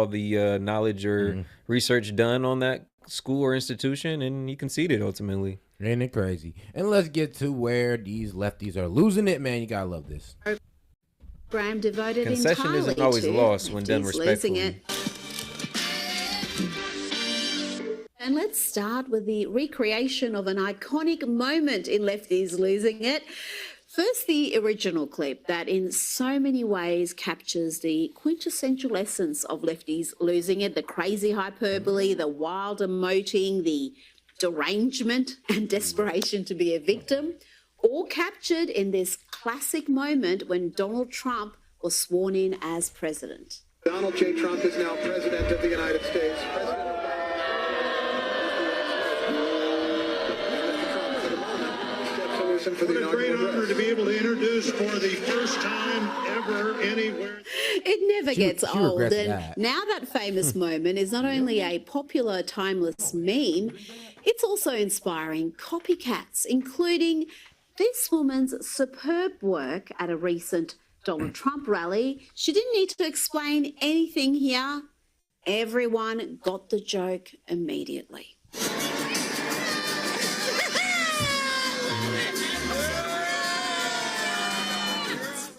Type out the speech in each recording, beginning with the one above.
all the knowledge or research done on that school or institution, and he conceded ultimately. Ain't it crazy? And let's get to where these lefties are losing it, man. You gotta love this. Devoted Concession isn't always lost when done respectfully. And let's start with the recreation of an iconic moment in Lefties Losing It. First, the original clip that in so many ways captures the quintessential essence of Lefties Losing It, the crazy hyperbole, the wild emoting, the derangement and desperation to be a victim, all captured in this classic moment when Donald Trump was sworn in as president. Donald J. Trump is now president of the United States. What a great honor to be able to introduce for the first time ever anywhere. It never gets old. And now that famous moment is not only a popular, timeless meme, it's also inspiring copycats, including this woman's superb work at a recent Donald Trump rally. She didn't need to explain anything here. Everyone got the joke immediately.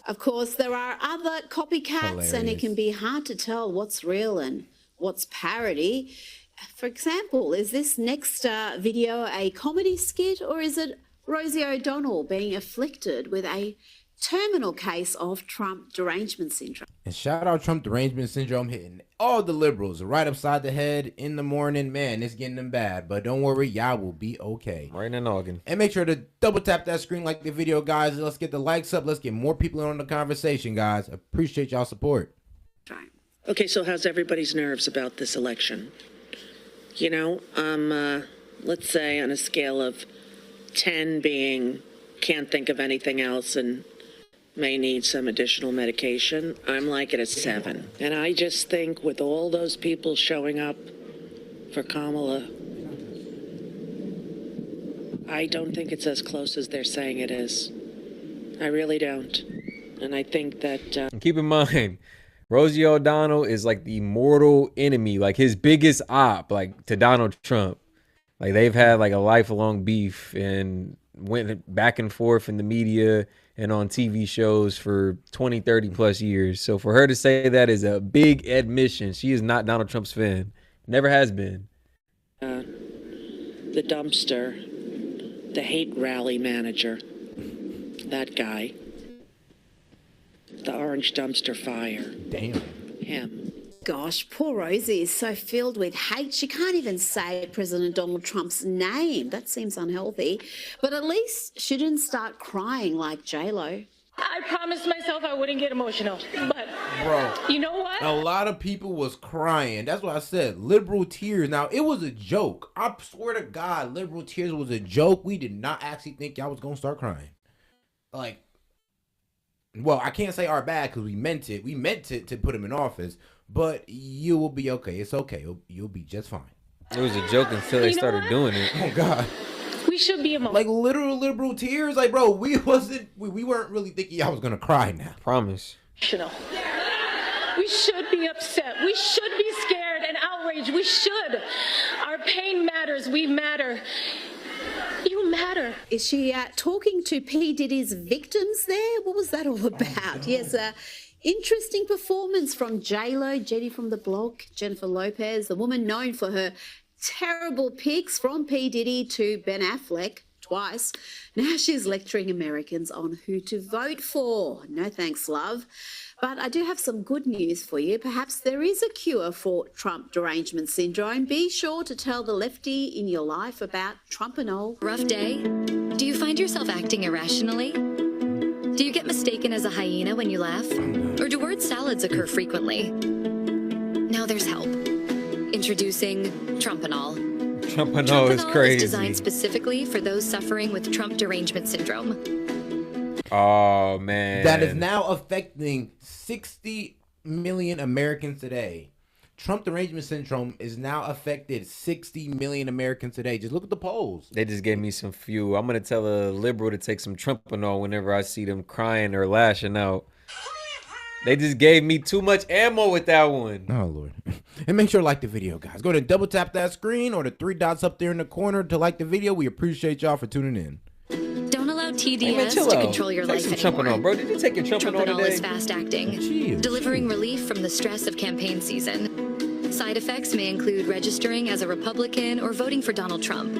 Of course, there are other copycats, and it can be hard to tell what's real and what's parody. For example, is this next video a comedy skit, or is it Rosie O'Donnell being afflicted with a terminal case of Trump derangement syndrome? And shout out Trump derangement syndrome hitting all the liberals right upside the head in the morning. Man, it's getting them bad, but don't worry, y'all will be okay. Right in the noggin. And make sure to double tap that screen, like the video, guys. Let's get the likes up. Let's get more people in on the conversation, guys. Appreciate y'all support. Okay, so how's everybody's nerves about this election? You know, let's say on a scale of 10 being can't think of anything else and may need some additional medication, I'm like at a 7. And I just think with all those people showing up for Kamala, I don't think it's as close as they're saying it is. I really don't. And I think that... And keep in mind, Rosie O'Donnell is like the mortal enemy, like his biggest op, like to Donald Trump. Like they've had like a lifelong beef and went back and forth in the media and on TV shows for 20, 30 plus years. So for her to say that is a big admission. She is not Donald Trump's fan. Never has been. The dumpster, the hate rally manager, that guy, the orange dumpster fire. Damn. Him. Gosh, poor Rosie is so filled with hate, she can't even say President Donald Trump's name. That seems unhealthy. But at least she didn't start crying like J-Lo. I promised myself I wouldn't get emotional, but bro, you know what? A lot of people was crying. That's what I said. Liberal tears. Now, it was a joke. I swear to God, liberal tears was a joke. We did not actually think y'all was going to start crying. Like, well, I can't say our bad because we meant it. We meant it to put him in office. But you will be okay. It's okay. You'll be just fine. It was a joke until they started doing it. Oh, God. We should be emotional. Like, literal liberal tears. Like, bro, we weren't really thinking y'all was going to cry now. Promise. We should be upset. We should be scared and outraged. We should. Our pain matters. We matter. You matter. Is she talking to P. Diddy's victims there? What was that all about? Yes, interesting performance from J-Lo, Jenny from the Block, Jennifer Lopez, the woman known for her terrible pics from P. Diddy to Ben Affleck twice. Now she's lecturing Americans on who to vote for. No thanks, love. But I do have some good news for you. Perhaps there is a cure for Trump derangement syndrome. Be sure to tell the lefty in your life about Trumpanol. Rough day? Do you find yourself acting irrationally? Do you get mistaken as a hyena when you laugh? Or do word salads occur frequently? Now there's help. Introducing Trumpanol. Trumpanol is crazy. Is designed specifically for those suffering with Trump derangement syndrome. Oh, man. That is now affecting 60 million Americans today. Trump derangement syndrome is now affected 60 million Americans today. Just look at the polls. They just gave me some fuel. I'm going to tell a liberal to take some Trumpanol whenever I see them crying or lashing out. They just gave me too much ammo with that one. Oh, Lord. And make sure to like the video, guys. Go to double tap that screen or the 3 dots up there in the corner to like the video. We appreciate y'all for tuning in. Don't allow Hey, TDS man, chill to out. control your Take life some Trumpinol, anymore. bro. Did you take your Trumpinol Trumpinol today? is fast acting, Chill, delivering relief from the stress of campaign season. Side effects may include registering as a Republican or voting for Donald Trump.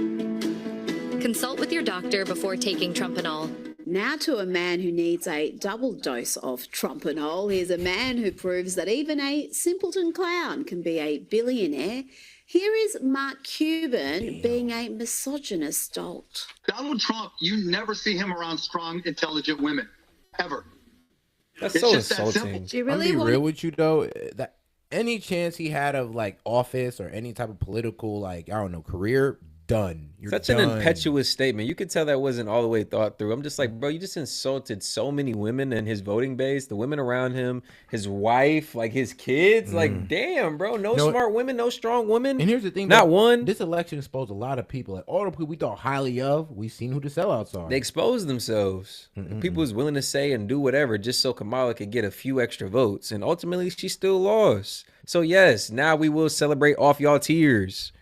Consult with your doctor before taking Trumpinol. Now to a man who needs a double dose of Trumpinol. Here's a man who proves that even a simpleton clown can be a billionaire. Here is Mark Cuban being a misogynist dolt. Donald Trump, you never see him around strong, intelligent women, ever. That's It's so just that insulting. simple. Do you I'm gonna really be want real with you though. That any chance he had of like office or any type of political, like, I don't know, career, done. You're Such done. an impetuous statement. You could tell that wasn't all the way thought through. I'm just like, bro, you just insulted so many women in his voting base, the women around him, his wife, like his kids. Like, damn, bro, no smart women, no strong women. And here's the thing, not though, one. This election exposed a lot of people. Like all the people we thought highly of, we seen who the sellouts are. They exposed themselves. People was willing to say and do whatever just so Kamala could get a few extra votes. And ultimately, she still lost. So, yes, now we will celebrate off y'all tears.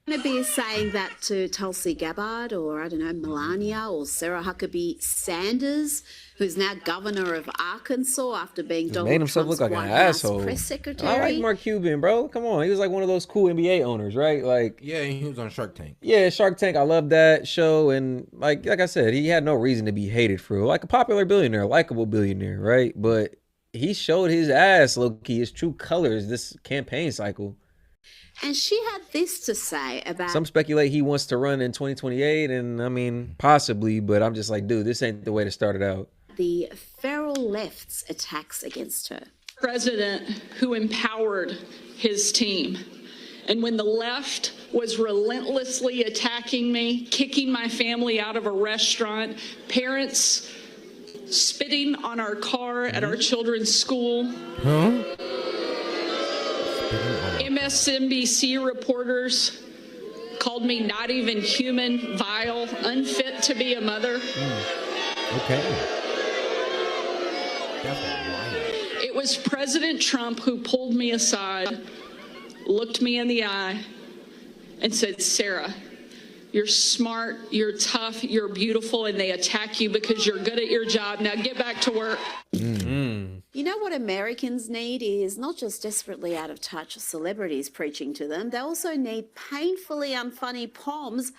to be saying that to Tulsi Gabbard or, I don't know, Melania or Sarah Huckabee Sanders, who's now governor of Arkansas after being Donald Made himself Trump's look like an White House asshole. press secretary. I like Mark Cuban, bro. Come on. He was like one of those cool NBA owners, right? Like, Yeah, he was on Shark Tank. yeah, Shark Tank. I love that show. And like I said, he had no reason to be hated for it. Like a popular billionaire, a likable billionaire, right? But he showed his ass, low-key, his true colors this campaign cycle. And she had this to say about Some speculate he wants to run in 2028, and I mean, possibly, but I'm just like, dude, this ain't the way to start it out. the feral left's attacks against her. President who empowered his team. And when the left was relentlessly attacking me, kicking my family out of a restaurant, parents spitting on our car at our children's school, MSNBC reporters called me not even human, vile, unfit to be a mother. Okay. It was President Trump who pulled me aside, looked me in the eye, and said, Sarah, you're smart, you're tough, you're beautiful, and they attack you because you're good at your job. Now get back to work. You know what Americans need is not just desperately out of touch celebrities preaching to them, they also need painfully unfunny poms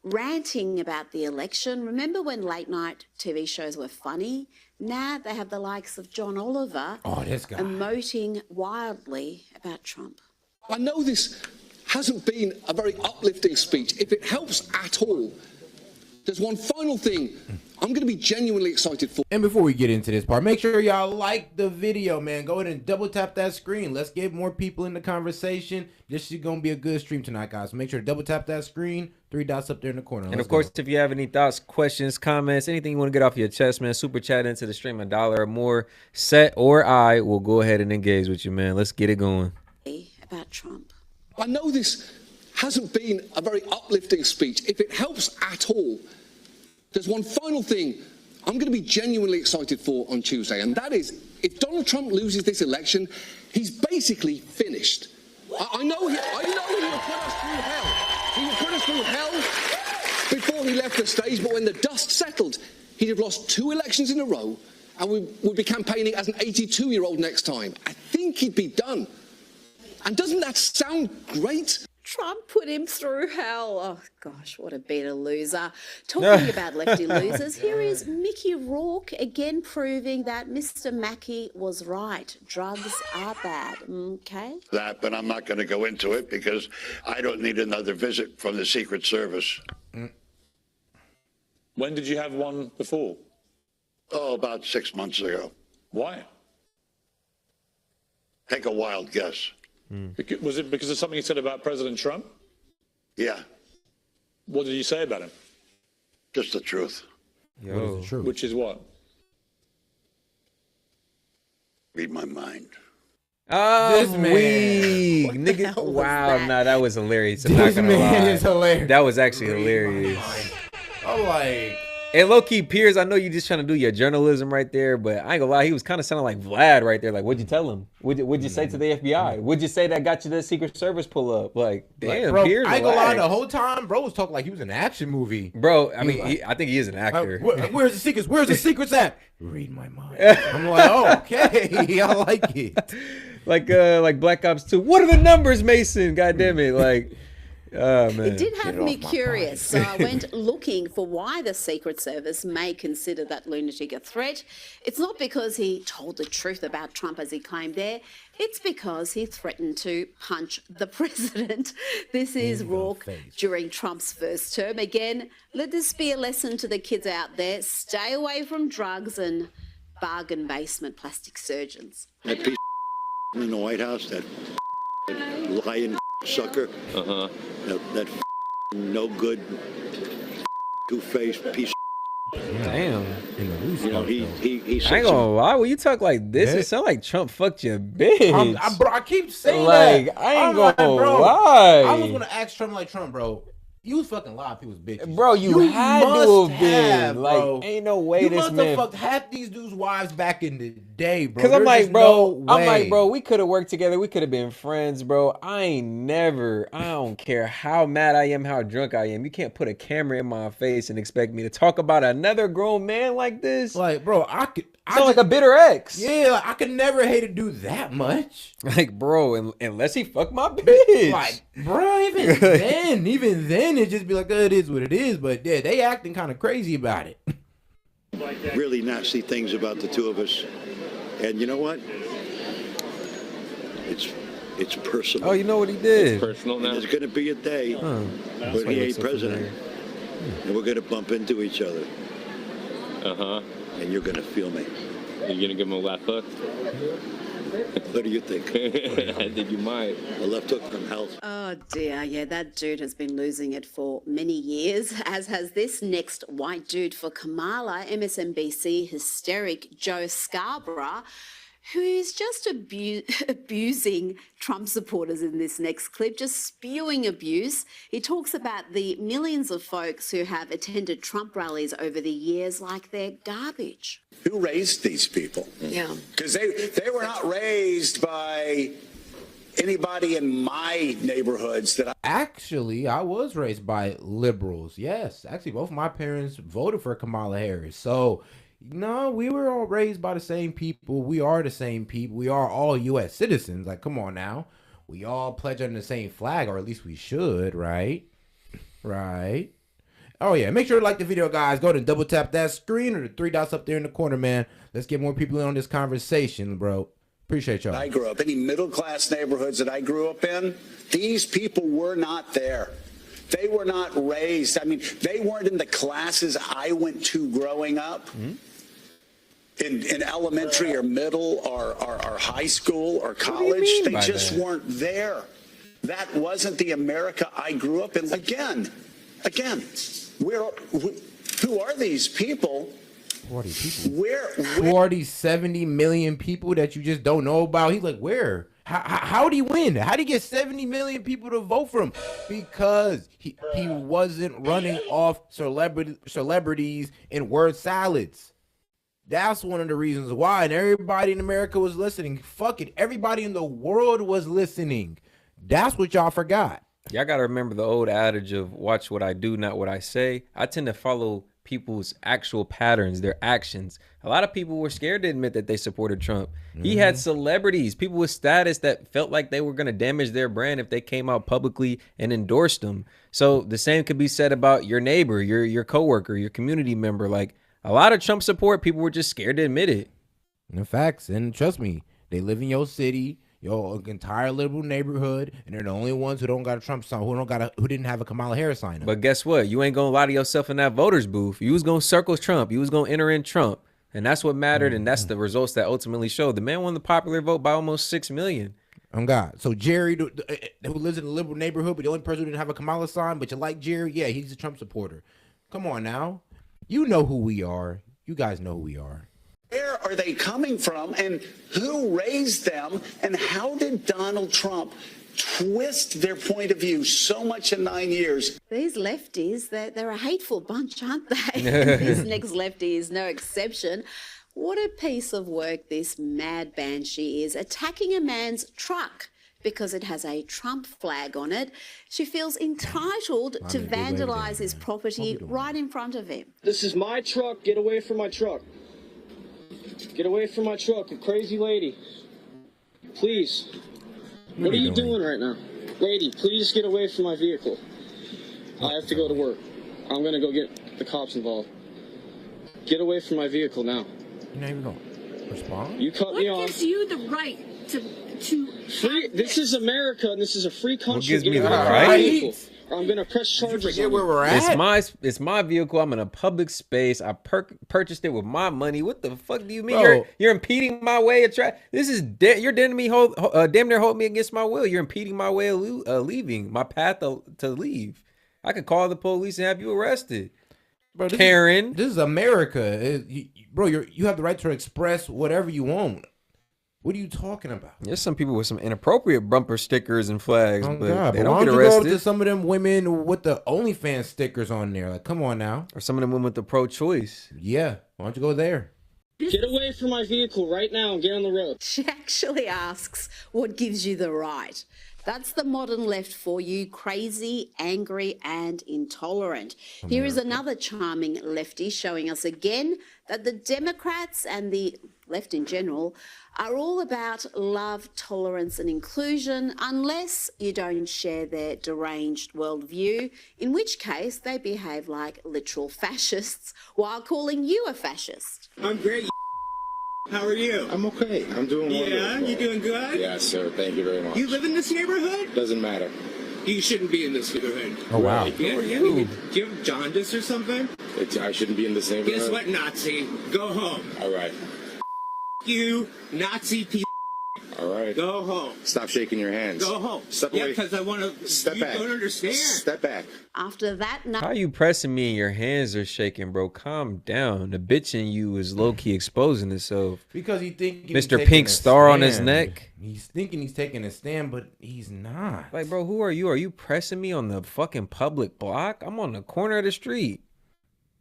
ranting about the election. Remember when late night TV shows were funny? Now they have the likes of John Oliver This guy. emoting wildly about Trump. I know this hasn't been a very uplifting speech. If it helps at all, there's one final thing I'm going to be genuinely excited for. And before we get into this part, make sure y'all like the video, man. Go ahead and double tap that screen. Let's get more people in the conversation. This is going to be a good stream tonight, guys. So make sure to double tap that screen. 3 dots up there in the corner. And of course, if you have any thoughts, questions, comments, anything you want to get off your chest, man, super chat into the stream, $1 or more. Set or I will go ahead and engage with you, man. Let's get it going. About Trump. I know this hasn't been a very uplifting speech. If it helps at all, there's one final thing I'm going to be genuinely excited for on Tuesday, and that is if Donald Trump loses this election, he's basically finished. I know he would put us through hell. He would put us through hell before he left the stage, but when the dust settled, he'd have lost 2 elections in a row, and we would be campaigning as an 82-year-old next time. I think he'd be done. And doesn't that sound great? Trump put him through hell. Oh, gosh, what a bitter loser. Talking about lefty losers, here is Mickey Rourke again proving that Mr. Mackey was right. Drugs are bad. Okay? That, but I'm not going to go into it because I don't need another visit from the Secret Service. When did you have one before? Oh, about 6 months ago. Why? Take a wild guess. Was it because of something you said about President Trump? Yeah, What did you say about him? just the truth. Yo. Which is what? Read my mind. Oh, This man. weak. What the Nigga. hell was Wow, that? nah, that was hilarious. I'm This not gonna man lie. is hilarious. That was actually hilarious. I'm like, And low-key, Piers, I know you just trying to do your journalism right there, but I ain't gonna lie, he was kind of sounding like Vlad right there. Like, what'd you tell him? What'd you say to the FBI? What'd you say that got you the Secret Service pull up? Like, damn, bro, Piers, I ain't gonna lie, relax. the whole time, bro was talking like he was in an action movie. Bro, I mean, I think he is an actor. Where's the secrets? Where's the secrets at? Read my mind. I'm like, oh, okay, I like it. Like Black Ops 2. What are the numbers, Mason? God damn it. Like, oh, man. It did have me curious, so I went looking for why the Secret Service may consider that lunatic a threat. It's not because he told the truth about Trump as he claimed there. It's because he threatened to punch the president. This is Rourke during Trump's first term. Again, let this be a lesson to the kids out there. Stay away from drugs and bargain basement plastic surgeons. That piece of in the White House, that lying sucker, that no good, two-faced piece of Damn. you know, he I ain't gonna lie, when you talk like this, it sound like Trump fucked your bitch. Bro, I keep saying like, that. I ain't I'm gonna like, bro, lie. I was gonna ask Trump like Trump, bro. You was fucking a lot of people's bitches. Bro, you had to have been. bro. Like, ain't no way you this must man. have fucked half these dudes' wives back in the day, bro. Cause I'm There's like, just bro, no I'm like, way. bro, we could have worked together. We could have been friends, bro. I don't care how mad I am, how drunk I am. You can't put a camera in my face and expect me to talk about another grown man like this. Like, bro, I sound like a bitter ex. Yeah, like, I could never hate a dude that much. Like, bro, unless he fucked my bitch. Like, bro, even then, it just be like, it is what it is. But yeah, they acting kind of crazy about it. really nasty things about the two of us. And you know what? It's personal. Oh, you know what he did? It's personal now. There's going to be a day when he ain't president, and we're going to bump into each other. And you're going to feel me. You're going to give him a left hook? What do you think? I think you might. A left hook from hell. Oh dear, yeah, that dude has been losing it for many years, as has this next white dude for Kamala, MSNBC hysteric Joe Scarborough, who is just abusing Trump supporters in this next clip, just spewing abuse. He talks about the millions of folks who have attended Trump rallies over the years like they're garbage. Who raised these people? Yeah. Because they were not raised by anybody in my neighborhoods that Actually, I was raised by liberals. Yes, actually, both of my parents voted for Kamala Harris. So, no, we were all raised by the same people. We are the same people. We are all U.S. citizens. Like, come on now. We all pledge under the same flag, or at least we should, right? Right. Oh, yeah. Make sure to like the video, guys. Go ahead and double tap that screen or the three dots up there in the corner, man. Let's get more people in on this conversation, bro. Appreciate y'all. I grew up. Any middle-class neighborhoods that I grew up in, these people were not there. They were not raised. I mean, they weren't in the classes I went to growing up. In elementary or middle or high school or college. They just weren't there. That wasn't the America I grew up in. Again, who are these people? Who are these people? Where Who are these 70 million people that you just don't know about? He's like, where? How did he win? How did he get 70 million people to vote for him? Because he wasn't running off celebrities and word salads. That's one of the reasons why. And everybody in America was listening. Fuck it. Everybody in the world was listening. That's what y'all forgot. Y'all got to remember the old adage of watch what I do, not what I say. I tend to follow people's actual patterns, their actions. A lot of people were scared to admit that they supported Trump. He had celebrities, people with status that felt like they were going to damage their brand if they came out publicly and endorsed them. So the same could be said about your neighbor, your coworker, your community member. Like, a lot of Trump support, people were just scared to admit it. In facts, and trust me, they live in your city, your entire liberal neighborhood, and they're the only ones who don't got a Trump sign, who didn't have a Kamala Harris sign up. But guess what? You ain't gonna lie to yourself in that voters booth. You was gonna circle Trump. You was gonna enter in Trump, and that's what mattered. And that's the results that ultimately showed. The man won the popular vote by almost 6 million. Oh God! So Jerry, who lives in a liberal neighborhood, but the only person who didn't have a Kamala sign, but you like Jerry, yeah, he's a Trump supporter. Come on now. You know who we are. You guys know who we are. Where are they coming from, and who raised them, and how did Donald Trump twist their point of view so much in 9 years. These lefties, they're a hateful bunch, aren't they? This next lefty is no exception. What a piece of work this mad banshee is, attacking a man's truck because it has a Trump flag on it. She feels entitled to vandalise his property right in front of him. This is my truck. Get away from my truck. Get away from my truck, you crazy lady. Please. What are you doing right now? Lady, please get away from my vehicle. I have to go to work. I'm going to go get the cops involved. Get away from my vehicle now. You're not even going to respond? You cut me off. What gives you the right to free? This is America, and this is a free country. What gives Get me the away from my right? vehicle, or I'm going to press charges on where you. we're at? It's my vehicle. I'm in a public space. I purchased it with my money. What the fuck do you mean? Bro. You're impeding my way of This is you're damn near holding me against my will. You're impeding my way of leaving, my path to leave. I could call the police and have you arrested. Bro, Karen. This is America. Bro, you have the right to express whatever you want. What are you talking about? There's some people with some inappropriate bumper stickers and flags, but God, they but don't why get don't you arrested. go to some of them women with the OnlyFans stickers on there? Like, come on now. Or some of them women with the pro-choice. Yeah, why don't you go there? Get away from my vehicle right now and get on the road. She actually asks, what gives you the right? That's the modern left for you, crazy, angry, and intolerant. Here is another charming lefty showing us again that the Democrats and the left in general are all about love, tolerance, and inclusion, unless you don't share their deranged worldview, in which case they behave like literal fascists while calling you a fascist. I'm great. How are you? I'm okay. I'm doing wonderful. Yeah, you doing good? Yes, sir. Thank you very much. You live in this neighborhood? Doesn't matter. You shouldn't be in this neighborhood. Oh, wow. Yeah, Who are you? Do you have jaundice or something? I shouldn't be in this neighborhood. Guess what, Nazi? Go home. All right. You, Nazi piece. All right. Go home. Stop shaking your hands. Go home. Step Yeah, away. because I want to. Step you back. don't understand. Step back. After that, How you pressing me and your hands are shaking, bro? Calm down. The bitch in you is low-key exposing itself. Because he thinking Mr. Pink Star on his stand. neck. He's thinking he's taking a stand, but he's not. Like, bro, who are you? Are you pressing me on the fucking public block? I'm on the corner of the street.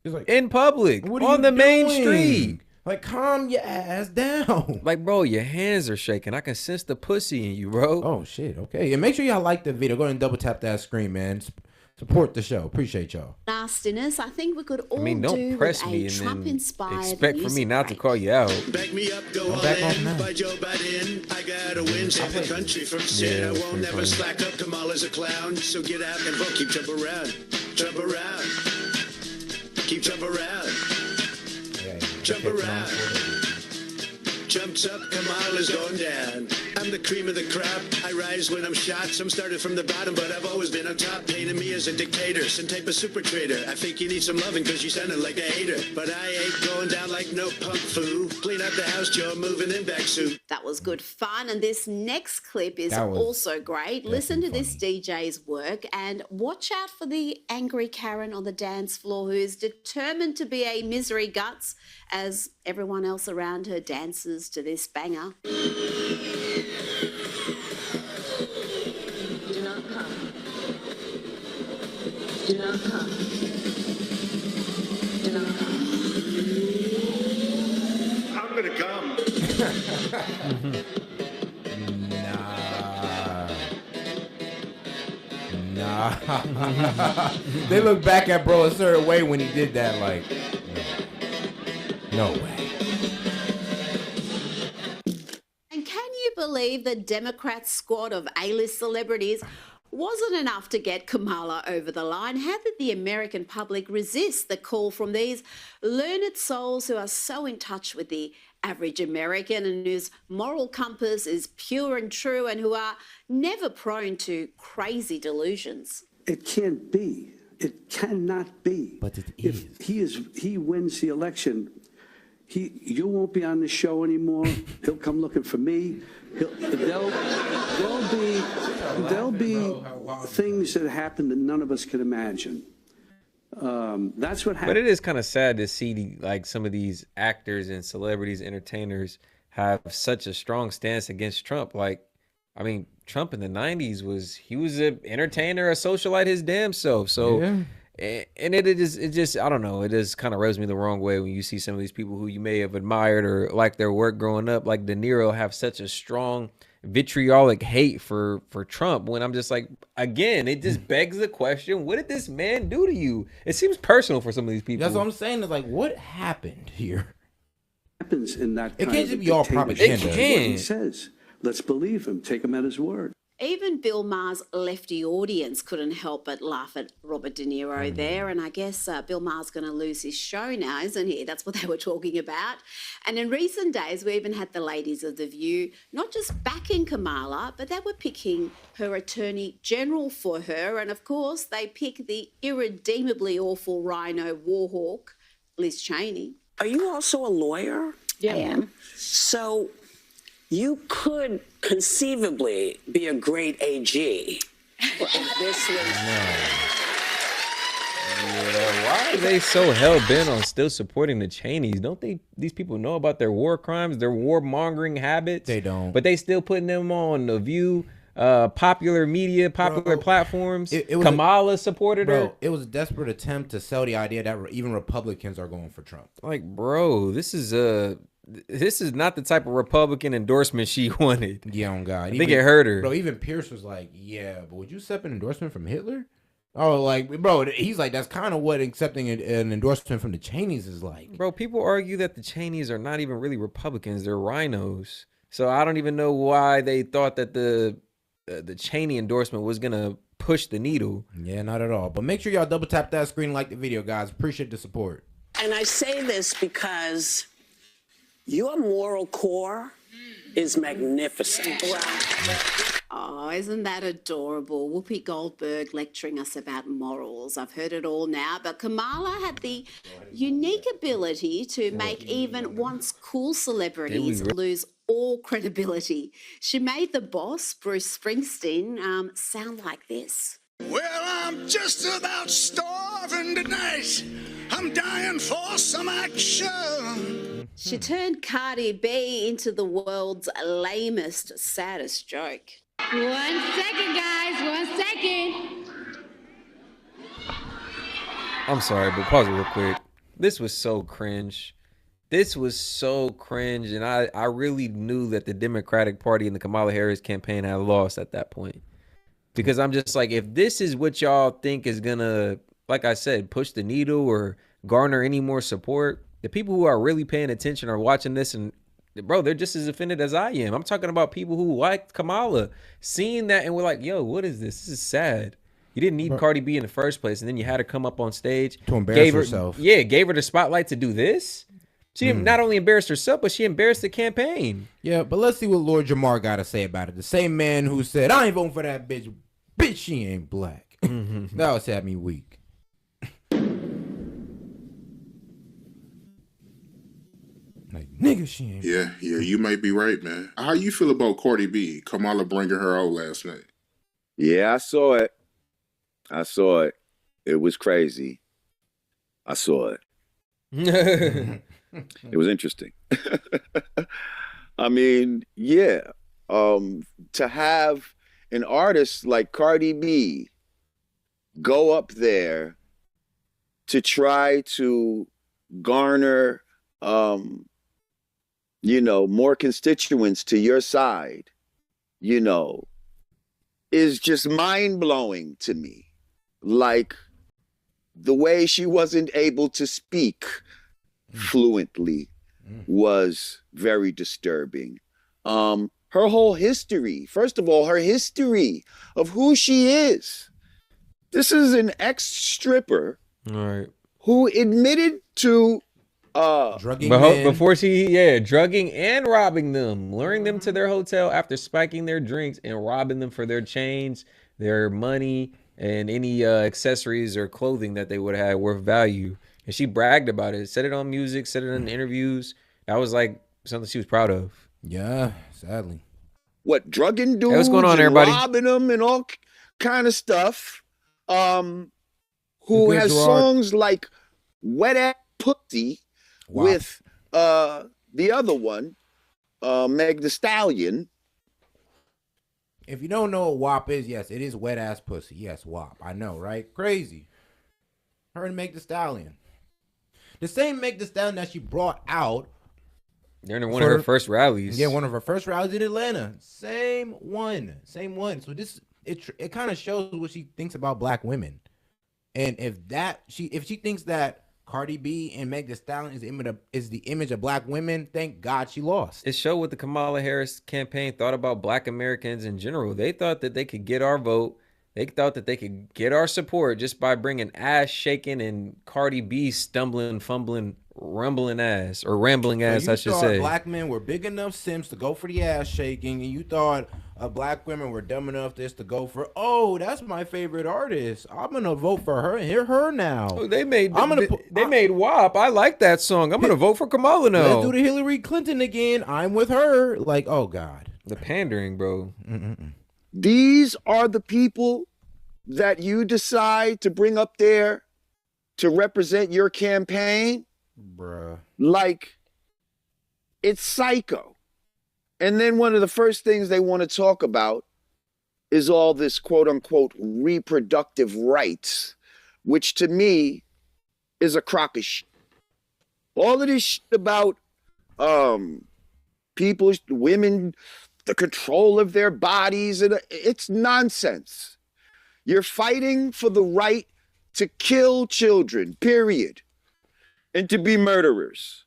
He's like, in public. what are On you the main doing? street. Like, calm your ass down. Like, bro, your hands are shaking. I can sense the pussy in you, bro. Oh, shit. Okay. And make sure y'all like the video. Go ahead and double tap that screen, man. Support the show. Appreciate y'all. nastiness, I think we could all don't do press with me a and then Trump-inspired expect for me not to call you out. Back me up, go all back on in now. by Joe Biden. I gotta win, save the country from sin. Yeah, I that's won't pretty never funny. slack up. Kamala's a clown, so get out and vote. Keep Trump around. Trump around. Keep Trump around. Jump around. Jumps up, Kamala's going down. I'm the cream of the crop. I rise when I'm shot. Some started from the bottom, but I've always been on top. Painting me as a dictator, some type of super trader. I think you need some loving because you sounded like a hater. But I ain't going down like no punk foo. Clean up the house, Joe, moving in back suit. That was good fun. And this next clip is That was also great. Listen to this DJ's work and watch out for the angry Karen on the dance floor who is determined to be a misery guts as everyone else around her dances to this banger. Do not come. Do not come. Do not come. I'm gonna come. Nah. They look back at bro a certain way when he did that. Like, no way. And can you believe the Democrats' squad of A-list celebrities wasn't enough to get Kamala over the line? How did the American public resist the call from these learned souls who are so in touch with the average American and whose moral compass is pure and true and who are never prone to crazy delusions? It can't be. It cannot be. But it If he wins the election, you won't be on the show anymore. He'll come looking for me. There'll be things that happen that none of us can imagine. That's what happened. But it is kind of sad to see like some of these actors and celebrities, entertainers have such a strong stance against Trump. Like, I mean, Trump in the 90s was he was an entertainer, a socialite his damn self. So and it just I don't know, it just kind of rubs me the wrong way when you see some of these people who you may have admired or liked their work growing up, like De Niro, have such a strong vitriolic hate for Trump, when I'm just like, again, it just begs the question, what did this man do to you? It seems personal for some of these people. That's what I'm saying. Is like, what happened here? Happens in that It kind can't of just be all dictatorship. propaganda. What he says. Let's believe him. Take him at his word. Even Bill Maher's lefty audience couldn't help but laugh at Robert De Niro there. And I guess Bill Maher's going to lose his show now, isn't he? That's what they were talking about. And in recent days, we even had the ladies of The View not just backing Kamala, but they were picking her attorney general for her. And of course, they pick the irredeemably awful rhino warhawk, Liz Cheney. Are you also a lawyer? Yeah. I am. So you could conceivably be a great AG. If this was... Yeah, why are they so hell-bent on still supporting the Cheneys? Don't these people know about their war crimes, their war-mongering habits? They don't. But they still putting them on The View, popular media, popular platforms. Kamala supported her. It was a desperate attempt to sell the idea that even Republicans are going for Trump. Like, bro, this is not the type of Republican endorsement she wanted. Yeah, on God. I think it hurt her. Bro, even Pierce was like, yeah, but would you accept an endorsement from Hitler? Oh, like, bro, he's like, that's kind of what accepting an endorsement from the Cheneys is like. Bro, people argue that the Cheneys are not even really Republicans. They're rhinos. So I don't even know why they thought that the Cheney endorsement was going to push the needle. Yeah, not at all. But make sure y'all double tap that screen, like the video, guys. Appreciate the support. And I say this because your moral core is magnificent. Oh, isn't that adorable? Whoopi Goldberg lecturing us about morals. I've heard it all now, but Kamala had the unique ability to make even once cool celebrities lose all credibility. She made the boss, Bruce Springsteen, sound like this. Well, I'm just about starving tonight. I'm dying for some action. She turned Cardi B into the world's lamest, saddest joke. 1 second, guys. 1 second. I'm sorry, but pause it real quick. This was so cringe. And I really knew that the Democratic Party and the Kamala Harris campaign had lost at that point. Because I'm just like, if this is what y'all think is gonna, like I said, push the needle or garner any more support, the people who are really paying attention are watching this and, bro, they're just as offended as I am. I'm talking about people who liked Kamala, seeing that and we're like, yo, what is this? This is sad. You didn't need Cardi B in the first place, and then you had her come up on stage. To embarrass herself. Yeah, gave her the spotlight to do this. She not only embarrassed herself, but she embarrassed the campaign. Yeah, but let's see what Lord Jamar got to say about it. The same man who said, I ain't voting for that bitch. Bitch, she ain't black. That was had me weak. Like, nigga, she ain't. Yeah, you might be right, man. How you feel about Cardi B? Kamala bringing her out last night. Yeah, I saw it. It was crazy. I saw it. It was interesting. I mean, yeah. To have an artist like Cardi B go up there to try to garner, more constituents to your side, is just mind-blowing to me. Like, the way she wasn't able to speak fluently was very disturbing. Her whole history, first of all, her history of who she is. This is an ex-stripper who admitted to drugging drugging and robbing them, luring them to their hotel after spiking their drinks and robbing them for their chains, their money, and any accessories or clothing that they would have worth value. And she bragged about it, said it on music, said it in interviews. That was like something she was proud of. Yeah, sadly. What, drugging dudes? Hey, what's going on, everybody? Robbing them and all kind of stuff. Who has songs like Wet Ass Pussy with the other one, Meg Thee Stallion. If you don't know what WAP is, yes, it is wet ass pussy. Yes, WAP. I know, right? Crazy. Her and Meg Thee Stallion. The same Meg Thee Stallion that she brought out. During one of her first rallies. Yeah, one of her first rallies in Atlanta. Same one. So it kind of shows what she thinks about black women. And if she thinks that Cardi B and Meg Thee Stallion is the image of black women, thank God she lost. It showed what the Kamala Harris campaign thought about black Americans in general. They thought that they could get our vote. They thought that they could get our support just by bringing ass shaking and Cardi B stumbling, fumbling, rambling ass, I should say. Black men were big enough simps to go for the ass shaking, and you thought black women were dumb enough to go for, oh, that's my favorite artist. I'm gonna vote for her and hear her now. Oh, they made WAP. I like that song. I'm gonna vote for Kamala now. Let's do the Hillary Clinton again. I'm with her. Like, oh God, the pandering, bro. These are the people that you decide to bring up there to represent your campaign? Bruh. Like, it's psycho. And then one of the first things they want to talk about is all this quote unquote reproductive rights, which to me is a crock of shit. All of this shit about people, women, the control of their bodies, and it's nonsense. You're fighting for the right to kill children, period, and to be murderers.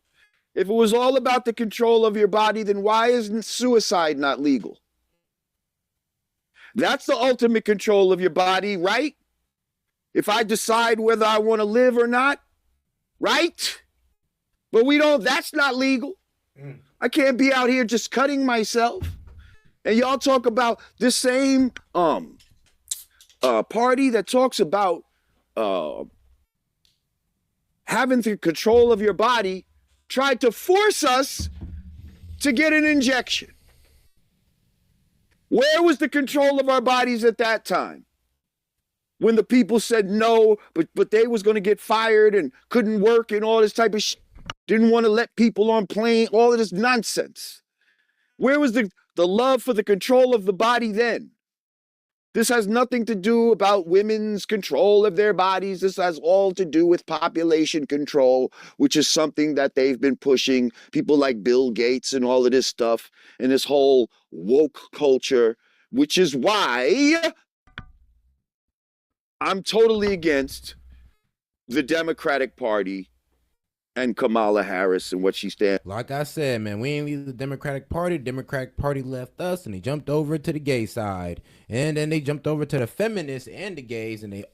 If it was all about the control of your body, then why isn't suicide not legal? That's the ultimate control of your body, right? If I decide whether I want to live or not, right? But that's not legal. I can't be out here just cutting myself. And y'all talk about the same party that talks about having the control of your body tried to force us to get an injection. Where was the control of our bodies at that time? When the people said no, but they was going to get fired and couldn't work and all this type of shit. Didn't want to let people on plane, all of this nonsense. Where was the love for the control of the body then? This has nothing to do about women's control of their bodies. This has all to do with population control, which is something that they've been pushing. People like Bill Gates and all of this stuff and this whole woke culture, which is why I'm totally against the Democratic Party and Kamala Harris and what she stands. Like I said, man, we ain't leave the Democratic Party. The Democratic Party left us and they jumped over to the gay side. And then they jumped over to the feminists and the gays and they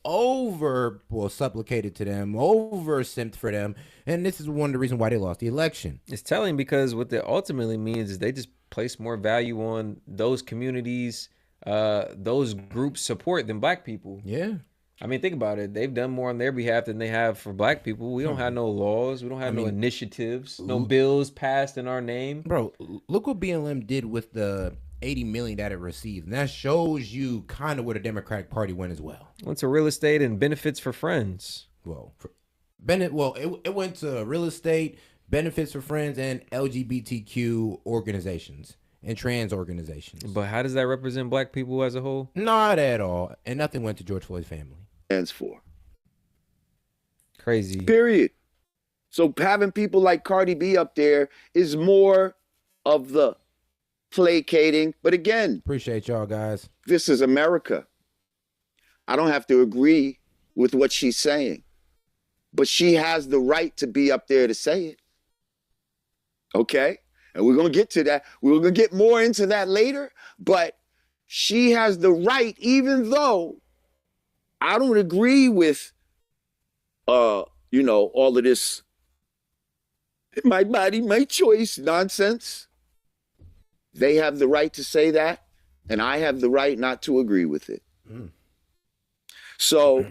supplicated to them, simped for them. And this is one of the reasons why they lost the election. It's telling because what that ultimately means is they just place more value on those communities, those groups' support than black people. Yeah. I mean, think about it. They've done more on their behalf than they have for black people. We don't have no laws. We don't have no initiatives, no bills passed in our name. Bro, look what BLM did with the $80 million that it received. And that shows you kind of where the Democratic Party went as well. Went to real estate and benefits for friends. It went to real estate, benefits for friends, and LGBTQ organizations and trans organizations. But how does that represent black people as a whole? Not at all. And nothing went to George Floyd's family. For. Crazy. Period. So having people like Cardi B up there is more of the placating. But again, appreciate y'all guys. This is America. I don't have to agree with what she's saying, but she has the right to be up there to say it. Okay? And we're going to get to that. We're going to get more into that later, but she has the right, even though I don't agree with, all of this, my body, my choice nonsense. They have the right to say that, and I have the right not to agree with it. So,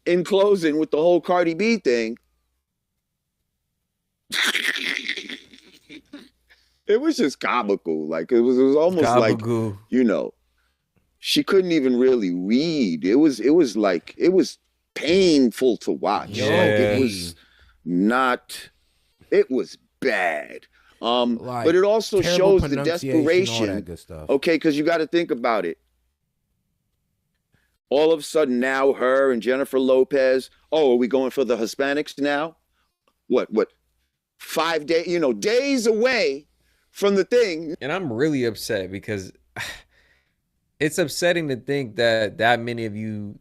in closing, with the whole Cardi B thing, it was just comical. Like, it was almost comical. Like, she couldn't even really read. It was painful to watch. Yeah. It was bad. But it also shows the desperation. Okay, because you got to think about it. All of a sudden now her and Jennifer Lopez, oh, are we going for the Hispanics now? What, 5 days, days away from the thing. And I'm really upset because it's upsetting to think that many of you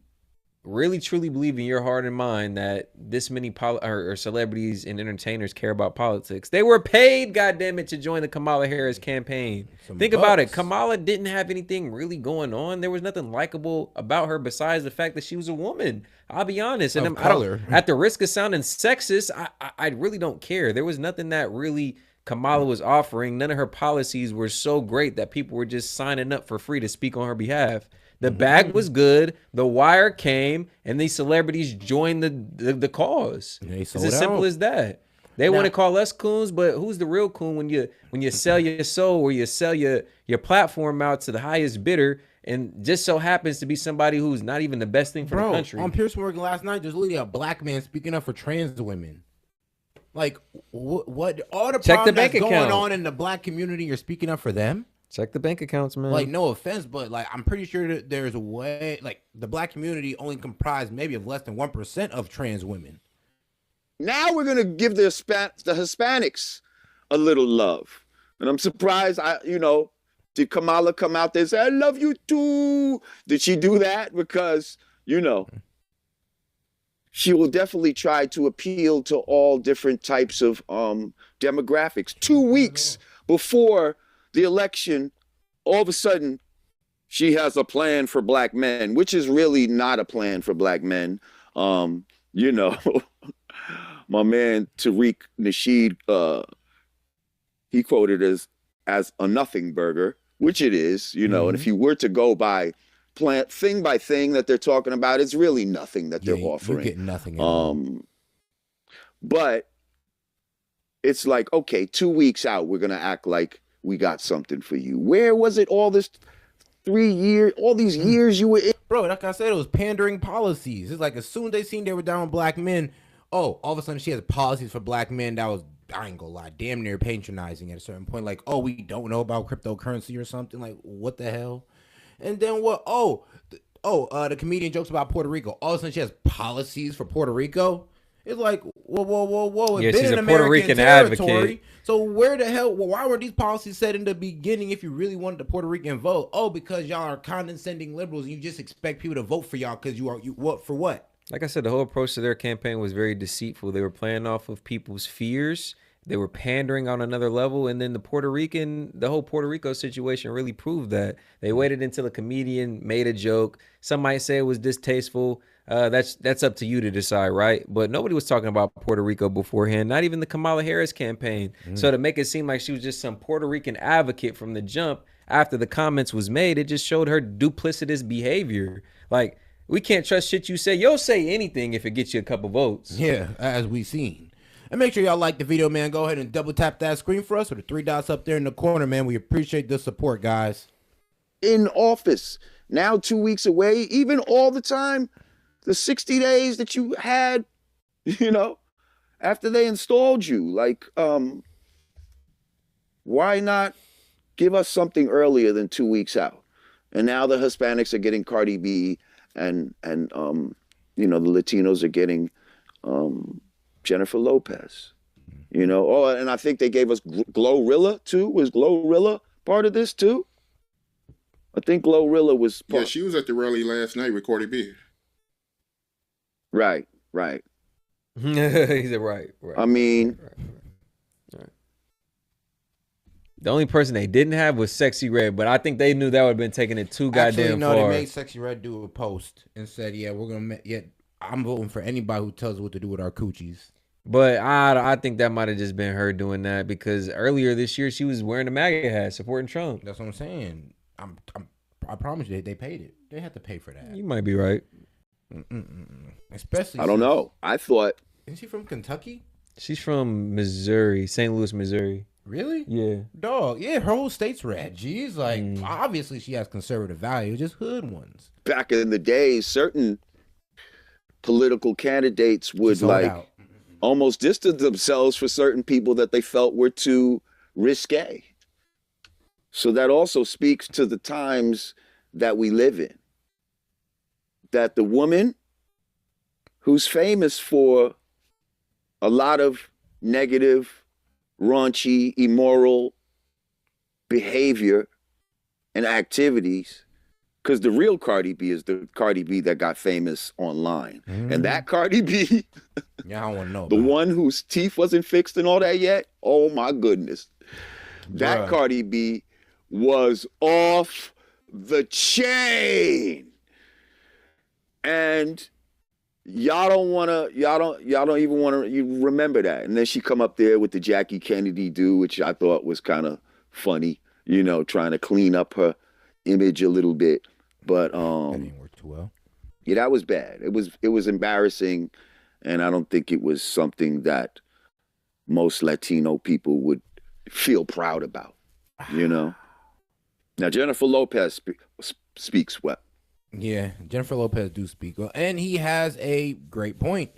really truly believe in your heart and mind that this many or celebrities and entertainers care about politics. They were paid, goddammit, to join the Kamala Harris campaign. Think about it. Kamala didn't have anything really going on. There was nothing likable about her besides the fact that she was a woman. I'll be honest. And at the risk of sounding sexist, I really don't care. There was nothing that really Kamala was offering. None of her policies were so great that people were just signing up for free to speak on her behalf. The bag was good. The wire came, and these celebrities joined the cause. It's as simple as that. They want to call us coons, but who's the real coon when you sell your soul or you sell your platform out to the highest bidder, and just so happens to be somebody who's not even the best thing for the country. On Pierce Morgan last night, there's literally a black man speaking up for trans women. Like what? All the problems that's going on in the black community, you're speaking up for them. Check the bank accounts, man. Like, no offense, but like, I'm pretty sure that there's a way, like, the black community only comprised maybe of less than 1% of trans women. Now we're gonna give the Hispanics a little love, and I'm surprised. Did Kamala come out there and say, "I love you too"? Did she do that? Because she will definitely try to appeal to all different types of demographics. 2 weeks before the election, all of a sudden, she has a plan for black men, which is really not a plan for black men. My man Tariq Nasheed, he quoted as a nothing burger, which it is, and if you were to go by thing by thing that they're talking about, it's really nothing that they're offering. You're getting nothing. But it's like, okay, 2 weeks out, we're gonna act like we got something for you. Where was it all this 3 years, all these years you were in? Bro, like I said, it was pandering policies. It's like as soon as they seen they were down with black men, all of a sudden she has policies for black men that was, I ain't gonna lie, damn near patronizing at a certain point. Like, we don't know about cryptocurrency or something. Like, what the hell? And then what? The comedian jokes about Puerto Rico. All of a sudden she has policies for Puerto Rico. It's like, whoa. Yeah, she's a Puerto Rican advocate. So where the hell, why were these policies set in the beginning if you really wanted the Puerto Rican vote? Because y'all are condescending liberals and you just expect people to vote for y'all because for what? Like I said, the whole approach to their campaign was very deceitful. They were playing off of people's fears. They were pandering on another level. And then the whole Puerto Rico situation really proved that. They waited until a comedian made a joke. Some might say it was distasteful. That's up to you to decide, right? But nobody was talking about Puerto Rico beforehand, not even the Kamala Harris campaign. So to make it seem like she was just some Puerto Rican advocate from the jump after the comments was made, it just showed her duplicitous behavior. Like, we can't trust shit you say. You'll say anything if it gets you a couple votes. Yeah, as we seen. And make sure y'all like the video, man. Go ahead and double tap that screen for us with the 3 dots up there in the corner, man. We appreciate the support, guys. In office, now 2 weeks away, even all the time, the 60 days that you had, after they installed you, like, why not give us something earlier than 2 weeks out? And now the Hispanics are getting Cardi B, and the Latinos are getting Jennifer Lopez. And I think they gave us Glorilla too. Was Glorilla part of this too? I think Glorilla was part. Yeah, she was at the rally last night with Cardi B. Right. He's right. I mean, right. The only person they didn't have was Sexy Red, but I think they knew that would have been taking it too goddamn far. They made Sexy Red do a post and said, I'm voting for anybody who tells us what to do with our coochies. But I think that might have just been her doing that because earlier this year she was wearing the MAGA hat supporting Trump. That's what I'm saying. I promise you they paid it. They had to pay for that. You might be right. Especially, I don't know. I thought. Isn't she from Kentucky? She's from Missouri, St. Louis, Missouri. Really? Yeah. Dog. Yeah, her whole state's red. Geez, like obviously she has conservative values, just hood ones. Back in the day, certain political candidates would almost distance themselves for certain people that they felt were too risque. So that also speaks to the times that we live in. that the woman who's famous for a lot of negative, raunchy, immoral behavior and activities, because the real Cardi B is the Cardi B that got famous online. And that Cardi B, yeah, I don't want to know. The one whose teeth wasn't fixed and all that yet, oh my goodness. That Bruh. Cardi B was off the chain. And y'all don't even want to you remember that. And then she come up there with the Jackie Kennedy do, which I thought was kind of funny, you know, trying to clean up her image a little bit. But that didn't work too well. Yeah, that was bad. It was embarrassing, and I don't think it was something that most Latino people would feel proud about, you know. Now Jennifer Lopez speaks well. Yeah, Jennifer Lopez do speak well, and he has a great point.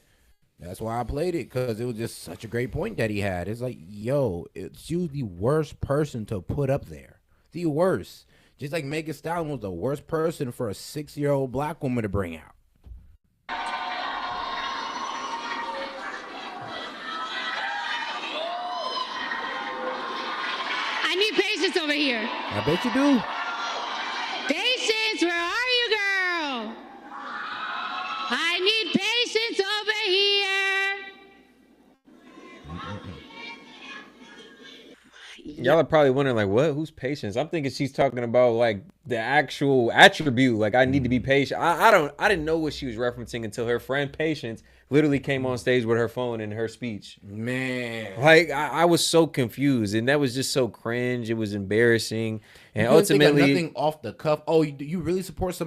That's why I played it, because it was just such a great point that he had. It's like, yo, it's you the worst person to put up there. The worst. Just like Megan Thee Stallion was the worst person for a 6-year-old black woman to bring out. I need patience over here. I bet you do. Patience, where are you, girl? I need patience over here. Y'all are probably wondering, like, what? Who's Patience? I'm thinking she's talking about like the actual attribute. Like, I need to be patient. I didn't know what she was referencing until her friend Patience literally came on stage with her phone in her speech. Man, like I was so confused, and that was just so cringe. It was embarrassing, and you couldn't think of ultimately, nothing off the cuff. Oh, you really support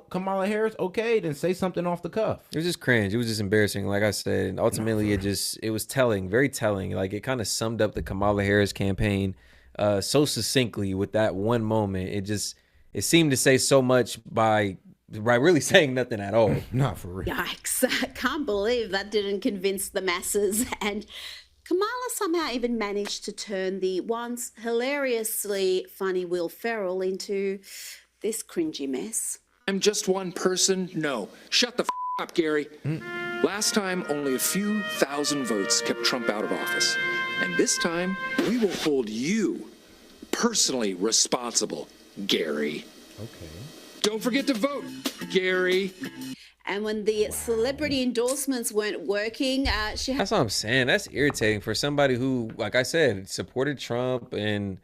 Kamala Harris? Okay, then say something off the cuff. it was just cringe. It was just embarrassing. Like I said, and ultimately, it was telling, very telling. Like, it kind of summed up the Kamala Harris campaign so succinctly with that one moment. It seemed to say so much by really saying nothing at all. Not for real. Yikes. I can't believe that didn't convince the masses. And Kamala somehow even managed to turn the once hilariously funny Will Ferrell into this cringy mess. I'm just one person? No. Shut the up, Gary. Last time, only a few thousand votes kept Trump out of office. And this time, we will hold you personally responsible, Gary. Okay. Don't forget to vote, Gary. And when the celebrity endorsements weren't working, she had... That's what I'm saying. That's irritating for somebody who, like I said, supported Trump, and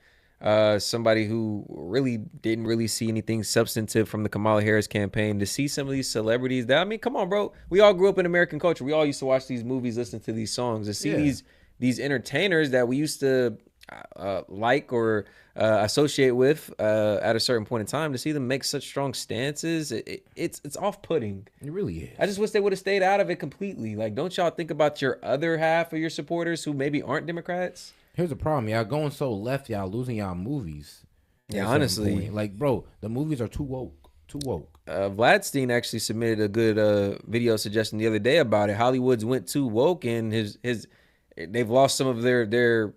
somebody who really didn't really see anything substantive from the Kamala Harris campaign, to see some of these celebrities that, I mean, come on, bro. We all grew up in American culture. We all used to watch these movies, listen to these songs, to see these entertainers that we used to like or associate with at a certain point in time, to see them make such strong stances, it's off-putting. It really is. I just wish they would have stayed out of it completely. Like, don't y'all think about your other half of your supporters who maybe aren't Democrats? Here's the problem. Y'all going so left, y'all losing y'all movies. Yeah, honestly. Like, bro, the movies are too woke. Too woke. Vladstein actually submitted a good video suggestion the other day about it. Hollywood's went too woke, and they've lost some of their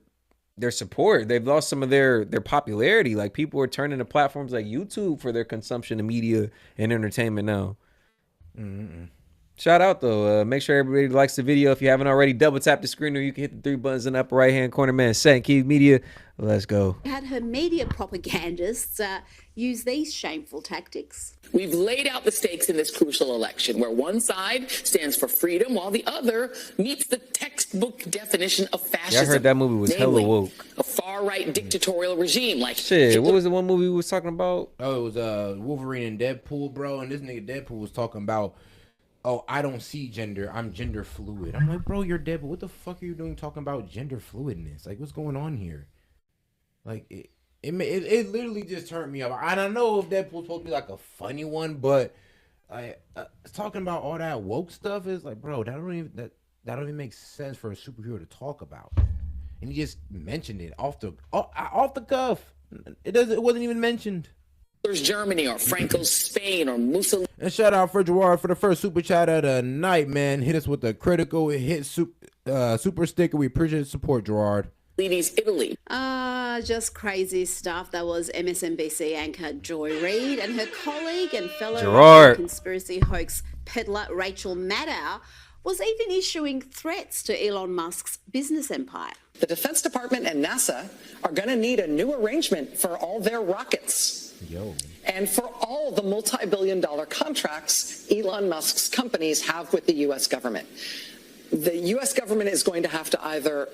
support. They've lost some of their popularity. Like, people are turning to platforms like YouTube for their consumption of media and entertainment now. Shout out though. Make sure everybody likes the video. If you haven't already, double tap the screen, or you can hit the 3 buttons in the upper right hand corner. Man, S.E.T Key Media. Let's go. had her media propagandists use these shameful tactics. We've laid out the stakes in this crucial election, where one side stands for freedom while the other meets the textbook definition of fascism. Yeah, I heard that movie was hella woke. A far-right dictatorial regime like shit. What was the one movie we was talking about? Oh, it was Wolverine and Deadpool, bro. And this nigga Deadpool was talking about, oh, I don't see gender. I'm gender fluid. I'm like, bro, you're Deadpool. What the fuck are you doing talking about gender fluidness? Like, what's going on here? Like, it literally just turned me off. And I know if Deadpool's supposed to be like a funny one, but talking about all that woke stuff is like, bro, that don't even make sense for a superhero to talk about. And he just mentioned it off the cuff. It wasn't even mentioned. There's Germany or Franco's Spain or Mussolini. And shout out for Gerard for the first super chat of the night, man. Hit us with a critical hit super sticker. We appreciate the support, Gerard. Mussolini's Italy. Just crazy stuff. That was MSNBC anchor Joy Reid and her colleague and fellow Gerard. conspiracy hoax peddler Rachel Maddow was even issuing threats to Elon Musk's business empire. The Defense Department and NASA are going to need a new arrangement for all their rockets. And for all the multi-billion-dollar contracts Elon Musk's companies have with the U.S. government. The U.S. government is going to have to either,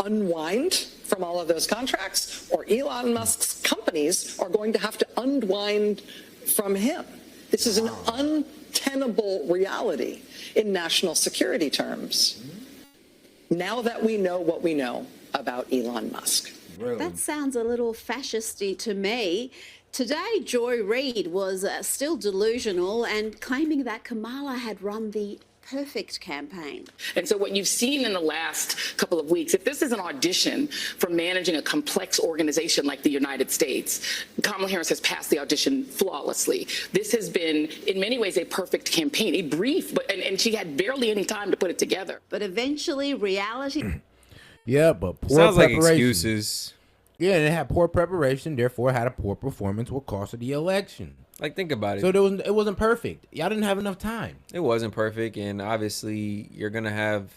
unwind from all of those contracts, or Elon Musk's companies are going to have to unwind from him. This is an untenable reality in national security terms. Now that we know what we know about Elon Musk. That sounds a little fascisty to me. Today, Joy Reid was still delusional and claiming that Kamala had run the perfect campaign. And so what you've seen in the last couple of weeks, if this is an audition for managing a complex organization like the United States, Kamala Harris has passed the audition flawlessly. This has been, in many ways, a perfect campaign, a brief, and she had barely any time to put it together. But eventually, reality... Yeah, but poor Sounds like preparation. excuses. Yeah, and it had poor preparation, therefore had a poor performance, what cost of the election. Like, think about it. So it wasn't perfect. Y'all didn't have enough time. It wasn't perfect, and obviously you're gonna have,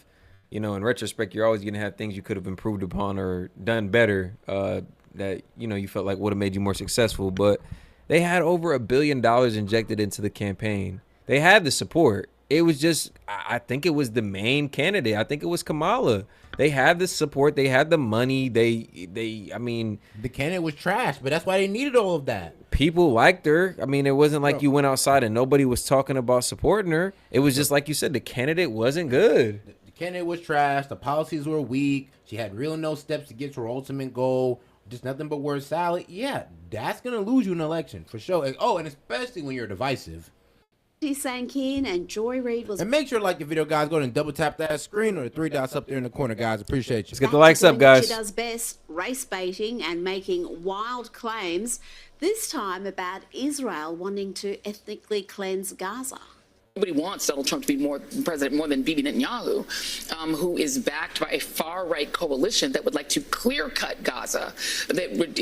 in retrospect, you're always gonna have things you could have improved upon or done better that you felt like would have made you more successful. But they had over $1 billion injected into the campaign. They had the support. It was just, I think it was the main candidate. I think it was Kamala. They had the support. They had the money. The candidate was trash, but that's why they needed all of that. People liked her. I mean, it wasn't like you went outside and nobody was talking about supporting her. It was just like you said, the candidate wasn't good. The candidate was trash. The policies were weak. She had really no steps to get to her ultimate goal. Just nothing but word salad. Yeah, that's going to lose you an election for sure. And especially when you're divisive. sank in and Joy Reid was... And make sure to like the video, guys. Go ahead and double tap that screen or the 3 dots up there in the corner, guys. Appreciate you. Let's get the likes up, guys. She does best, race baiting and making wild claims, this time about Israel wanting to ethnically cleanse Gaza. Nobody wants Donald Trump to be president more than Bibi Netanyahu, who is backed by a far-right coalition that would like to clear-cut Gaza, that would,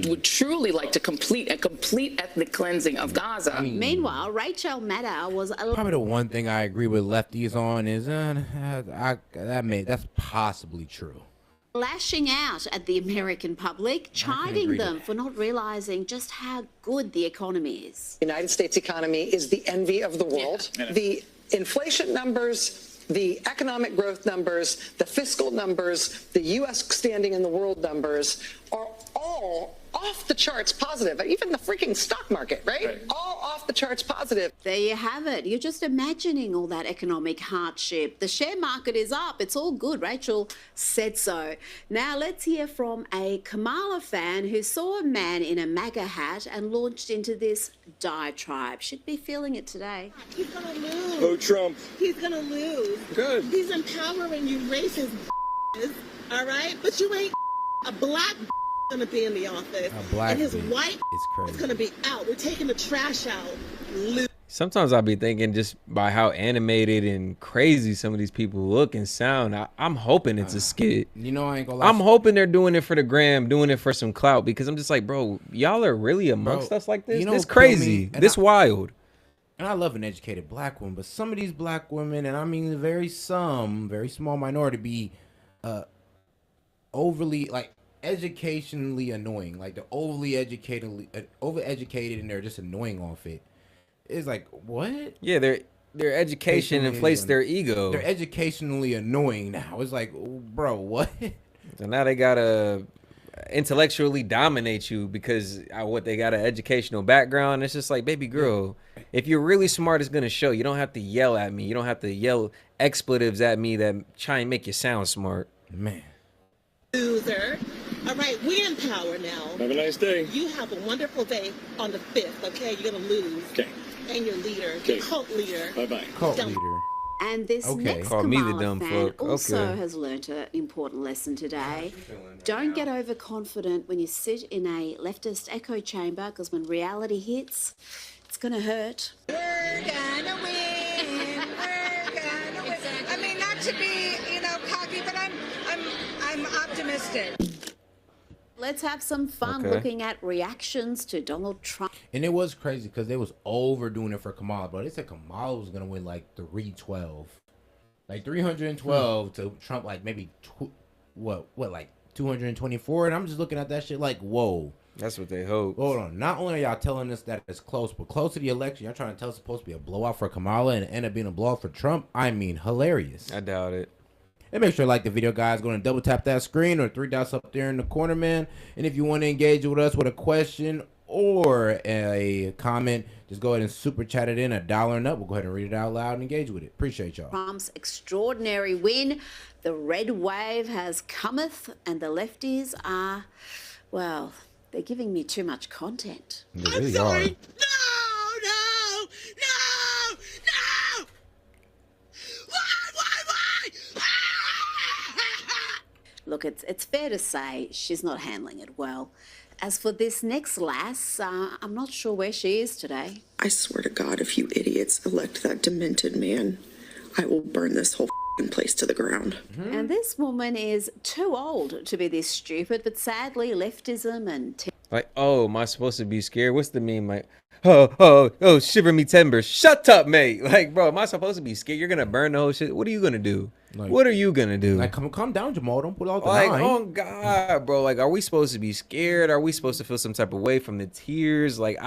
would truly like to complete a complete ethnic cleansing of Gaza. Meanwhile, Rachel Maddow was... Probably the one thing I agree with lefties on is that's possibly true. Lashing out at the American public, chiding them for not realizing just how good the economy is. The United States economy is the envy of the world. Yeah. The inflation numbers, the economic growth numbers, the fiscal numbers, the U.S. standing in the world numbers are all off the charts positive. Even the freaking stock market, right? All off the charts positive. There you have it. You're just imagining all that economic hardship. The share market is up. It's all good. Rachel said so. Now let's hear from a Kamala fan who saw a man in a MAGA hat and launched into this diatribe. Should be feeling it today. He's gonna lose. Vote Trump. He's gonna lose. Good. He's empowering you racist, all right? But you ain't a black gonna be in the office, and his white is gonna be out. We're taking the trash out. Sometimes I'll be thinking just by how animated and crazy some of these people look and sound. I'm hoping it's a skit. I ain't gonna lie. I'm hoping they're doing it for the gram, doing it for some clout, because I'm just like, bro, y'all are really amongst us like this? This crazy. This wild. And I love an educated black woman, but some of these black women, and I mean very small minority, be overly educationally annoying. Like they're overeducated and they're just annoying off it. It's like, what? Yeah, their education inflates their ego. They're educationally annoying now. It's like, bro, what? So now they gotta intellectually dominate you because they got an educational background. It's just like, baby girl, if you're really smart, it's gonna show. You don't have to yell at me. You don't have to yell expletives at me that try and make you sound smart. Man. Loser. All right, we're in power now. Have a nice day. You have a wonderful day on the 5th, okay? You're going to lose. Okay. And your leader, your cult leader. Bye-bye. Cult leader. And this next Call me the Kamala dumb fan fuck. also has learnt an important lesson today. Don't get overconfident when you sit in a leftist echo chamber, because when reality hits, it's going to hurt. We're gonna win. We're gonna win. I mean, not to be, cocky, but I'm optimistic. Let's have some fun looking at reactions to Donald Trump. And it was crazy because they was overdoing it for Kamala, bro. They said Kamala was gonna win like 312, like 312 to Trump, like maybe like 224. And I'm just looking at that shit like, whoa. That's what they hope. Hold on. Not only are y'all telling us that it's close, but close to the election, y'all trying to tell us it's supposed to be a blowout for Kamala and it end up being a blowout for Trump. I mean, hilarious. I doubt it. And make sure to like the video, guys. Go and double tap that screen or 3 dots up there in the corner, man. And if you want to engage with us with a question or a comment, just go ahead and super chat it in $1 and up. We'll go ahead and read it out loud and engage with it. Appreciate y'all. Trump's extraordinary win. The red wave has cometh, and the lefties are, well, they're giving me too much content. They really are. Look, it's fair to say she's not handling it well. As for this next lass, I'm not sure where she is today. I swear to God, if you idiots elect that demented man, I will burn this whole place to the ground. And this woman is too old to be this stupid, but sadly, leftism and... Like, oh, am I supposed to be scared? What's the meme? Like, oh, shiver me timbers. Shut up, mate. Like, bro, am I supposed to be scared? You're going to burn the whole shit? What are you going to do? Like, what are you going to do? Like, calm down, Jamal. Don't pull out the like, line. oh, God, bro. Like, are we supposed to be scared? Are we supposed to feel some type of way from the tears? Like,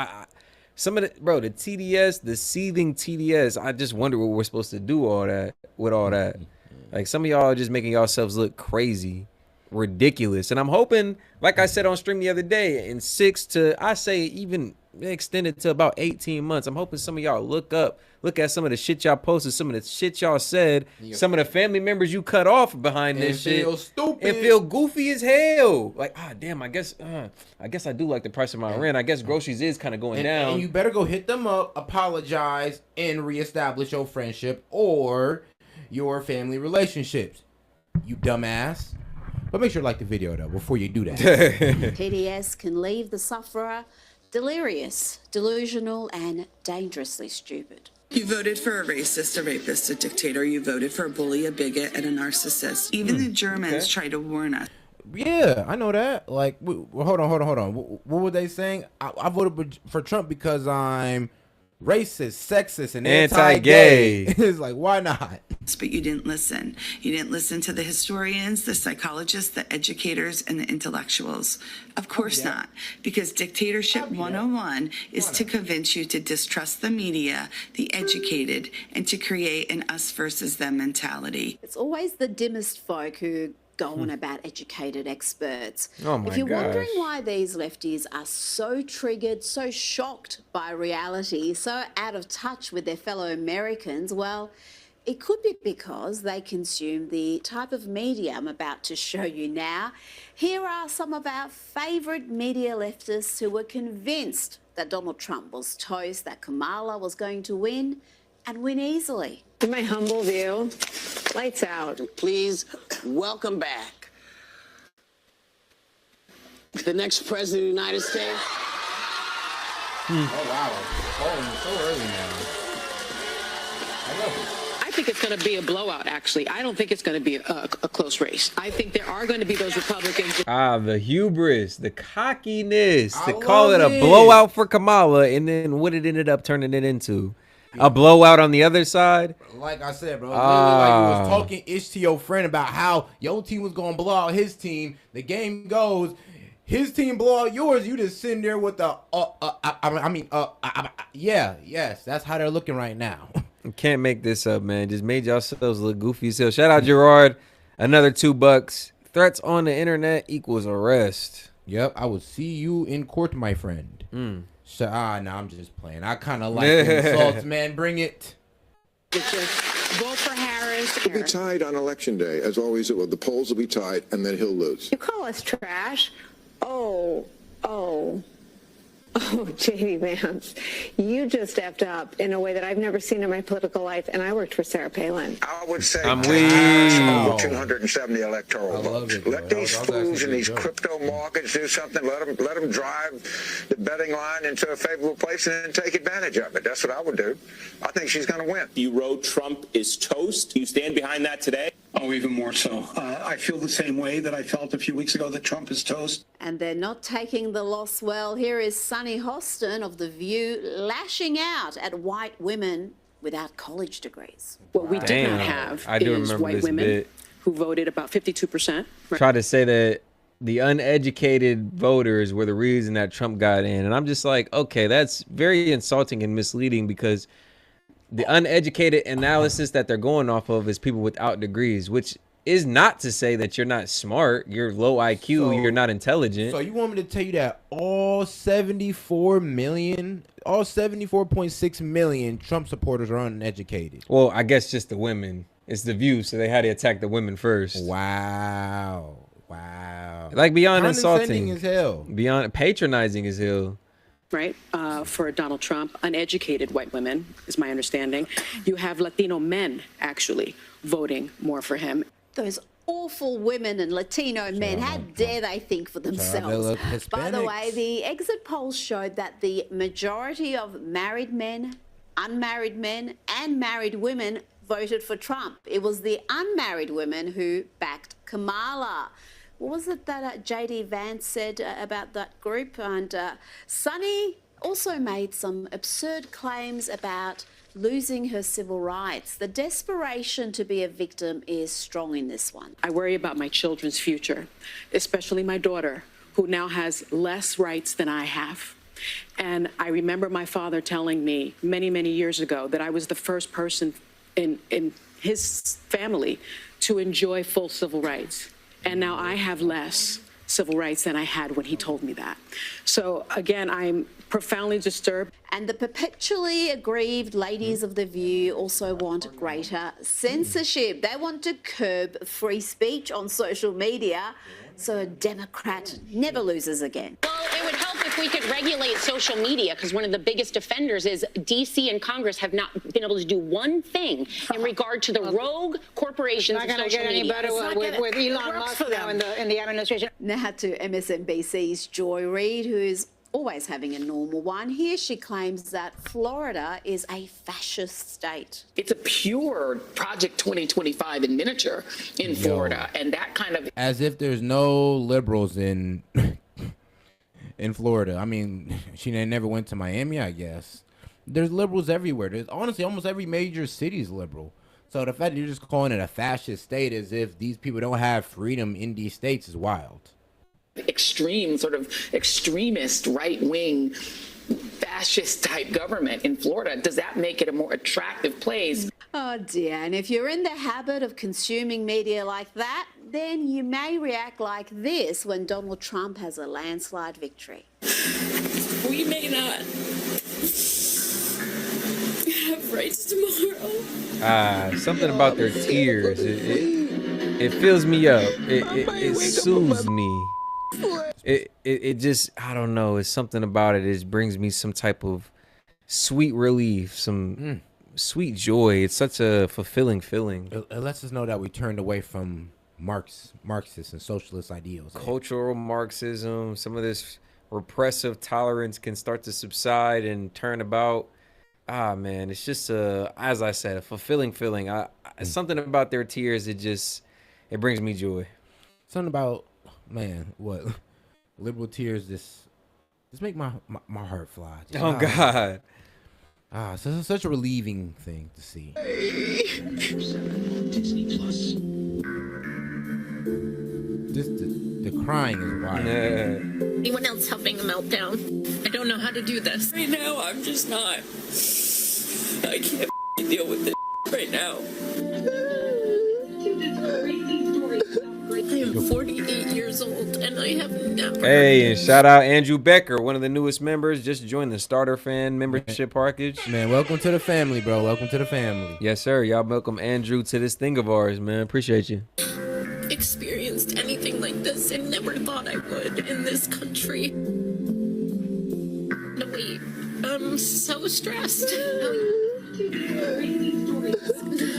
some of the, bro, the TDS, the seething TDS, I just wonder what we're supposed to do with all that. Like, some of y'all are just making yourselves look crazy, ridiculous. And I'm hoping, like I said on stream the other day, in 6 to, I say even extended to about 18 months, I'm hoping some of y'all look at some of the shit y'all posted, some of the shit y'all said, some of the family members you cut off behind this shit. Feel stupid. And feel goofy as hell. Like, damn, I guess I do like the price of my rent. I guess groceries is kind of going down. And you better go hit them up, apologize, and reestablish your friendship or your family relationships. You dumbass. But make sure to like the video, though, before you do that. TDS can leave the sufferer delirious, delusional, and dangerously stupid. You voted for a racist, a rapist, a dictator. You voted for a bully, a bigot, and a narcissist. Even the Germans try to warn us. Yeah, I know that. Like, hold on. What were they saying? I voted for Trump because I'm racist, sexist, and anti-gay. It's like, why not? But you didn't listen. You didn't listen to the historians, the psychologists, the educators, and the intellectuals. Of course not, because dictatorship 101 is to convince you to distrust the media, the educated, and to create an us versus them mentality. It's always the dimmest folk who go on about educated experts. Oh my If you're gosh. wondering why these lefties are so triggered, so shocked by reality, so out of touch with their fellow Americans, well, it could be because they consume the type of media I'm about to show you now. Here are some of our favourite media leftists who were convinced that Donald Trump was toast, that Kamala was going to win, and win easily. In my humble view, lights out. Please welcome back the next president of the United States. Oh, wow. Oh, so early now. I love it. I think it's going to be a blowout, actually. I don't think it's going to be a close race. I think there are going to be those Republicans. The hubris, the cockiness to call it a blowout for Kamala, and then what it ended up turning it into. A blowout on the other side. Like I said, bro, literally like you was talking ish to your friend about how your team was gonna blow out his team. The game goes, his team blow out yours. You just sitting there with the yes, that's how they're looking right now. Can't make this up, man. Just made yourselves look goofy as hell. Shout out Gerard, another $2. Threats on the internet equals arrest. Yep, I will see you in court, my friend. So, I'm just playing. I kind of like insults, man. Bring it. Vote for Harris. It'll be tied on election day. As always, the polls will be tied, and then he'll lose. You call us trash? Oh, J.D. Vance, you just effed up in a way that I've never seen in my political life, and I worked for Sarah Palin. I would say I'm over 270 electoral votes. Let these fools and these crypto markets do something. Let them drive the betting line into a favorable place and then take advantage of it. That's what I would do. I think she's going to win. You wrote Trump is toast. Do you stand behind that today? Oh, even more so. I feel the same way that I felt a few weeks ago that Trump is toast. And they're not taking the loss well. Here is Sunny Hostin of The View lashing out at white women without college degrees. What we did not have I do is remember white this women bit. who voted about 52%. Try to say that the uneducated voters were the reason that Trump got in. And I'm just like, okay, that's very insulting and misleading, because the uneducated analysis that they're going off of is people without degrees, which is not to say that you're not smart, you're low IQ, you're not intelligent. So you want me to tell you that all 74.6 million Trump supporters are uneducated? Well, I guess just the women. It's The View, so they had to attack the women first. Wow. Like beyond Condescending insulting. as hell. Beyond patronizing as hell. Right, for Donald Trump, uneducated white women, is my understanding. You have Latino men, actually, voting more for him. Those awful women and Latino men, how dare they think for themselves? By the way, the exit polls showed that the majority of married men, unmarried men, and married women voted for Trump. It was the unmarried women who backed Kamala. What was it that J.D. Vance said about that group? And Sunny also made some absurd claims about losing her civil rights. The desperation to be a victim is strong in this one. I worry about my children's future, especially my daughter, who now has less rights than I have. And I remember my father telling me many, many years ago that I was the first person in his family to enjoy full civil rights. And now I have less civil rights than I had when he told me that. So again, I'm profoundly disturbed. And the perpetually aggrieved ladies of The View also want greater censorship. They want to curb free speech on social media so a Democrat never loses again. Well, it would help if we could regulate social media, because one of the biggest offenders is D.C. and Congress have not been able to do one thing in regard to the rogue corporations of social media. It's not going to get any better with Elon Musk now in the administration. Now to MSNBC's Joy Reid, who's always having a normal one. Here she claims that Florida is a fascist state. It's a pure Project 2025 in miniature in Florida, and that kind of... As if there's no liberals in Florida. I mean, she never went to Miami, I guess. There's liberals everywhere. There's honestly almost every major city is liberal. So the fact that you're just calling it a fascist state as if these people don't have freedom in these states is wild. Extreme, sort of extremist, right-wing, fascist-type government in Florida. Does that make it a more attractive place? Oh dear, and if you're in the habit of consuming media like that, then you may react like this when Donald Trump has a landslide victory. We may not have rights tomorrow. Something about their tears. It fills me up. It soothes me. It just, I don't know. It's something about it. It brings me some type of sweet relief, some sweet joy. It's such a fulfilling feeling. It lets us know that we turned away from Marxist and socialist ideals. Cultural Marxism, some of this repressive tolerance can start to subside and turn about. Man, it's just as I said, a fulfilling feeling. Something about their tears, it brings me joy. Something about, man, what liberal tears just make my heart fly. Oh God. So it's such a relieving thing to see. Disney Plus. The crying is wild. Anyone else having a meltdown? I don't know how to do this. Right now, I'm just not. I can't deal with this right now. I am 48 years old, and I have never... Hey, and shout out Andrew Becker, one of the newest members, just joined the Starter Fan membership package. Man, welcome to the family, bro. Welcome to the family. Yes, sir. Y'all welcome Andrew to this thing of ours, man. Appreciate you. Experienced anything like this and never thought I would in this country. No, wait. I'm so stressed.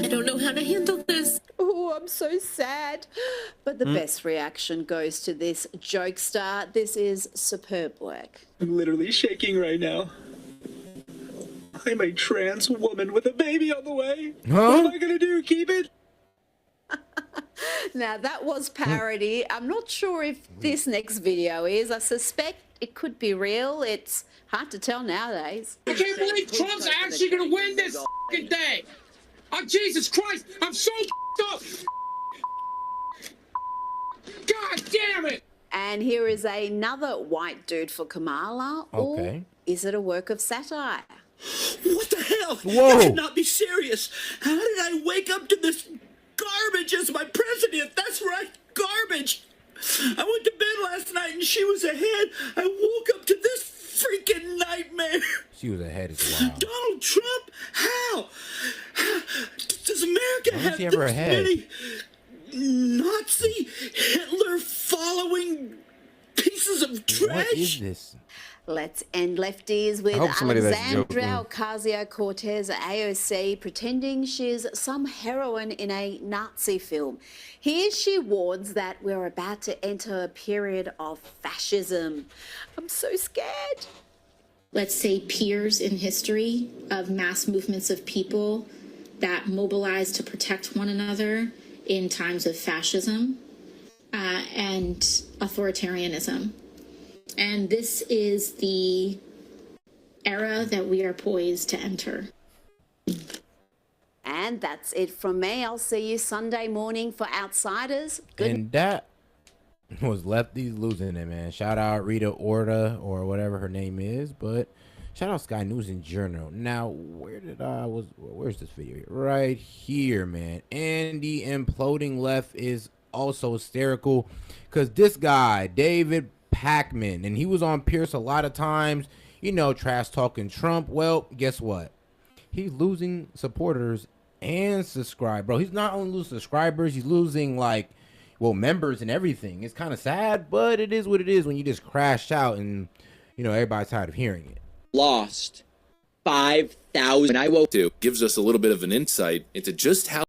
I don't know how to handle this. Oh, I'm so sad. But the best reaction goes to this jokester. This is superb work. I'm literally shaking right now. I'm a trans woman with a baby on the way. Huh? What am I gonna do? Keep it? Now, that was parody. I'm not sure if this next video is. I suspect it could be real. It's hard to tell nowadays. I can't believe Trump's actually going to win this fucking thing. Oh, Jesus Christ. I'm so up. God damn it. And here is another white dude for Kamala. Okay. Or is it a work of satire? What the hell? Whoa. That cannot be serious. How did I wake up to this garbage as my president? That's right, garbage. I went to bed last night and she was ahead. I woke up to this freaking nightmare. She was ahead as well. Donald Trump? How? Does America have she ever this ahead? many Nazi, Hitler following pieces of trash? What is this? Let's end lefties with hope somebody that's joking. Alexandra Ocasio-Cortez, AOC, pretending she's some heroine in a Nazi film. Here she warns that we're about to enter a period of fascism. I'm so scared. Let's say peers in history of mass movements of people that mobilize to protect one another in times of fascism and authoritarianism. And this is the era that we are poised to enter. And that's it from me. I'll see you Sunday morning for Outsiders. Good. And that was Lefties losing it, man. Shout out Rita Orta or whatever her name is, but shout out Sky News and Journal. Now, where's this video here? Right here, man. And the imploding left is also hysterical because this guy, David Packman, and he was on Pierce a lot of times, you know, trash talking Trump. Well, guess what? He's losing supporters and subscribers, bro. He's not only losing subscribers, he's losing members and everything. It's kind of sad, but it is what it is when you just crash out and, you know, everybody's tired of hearing it. Lost 5,000. I woke to gives us a little bit of an insight into just how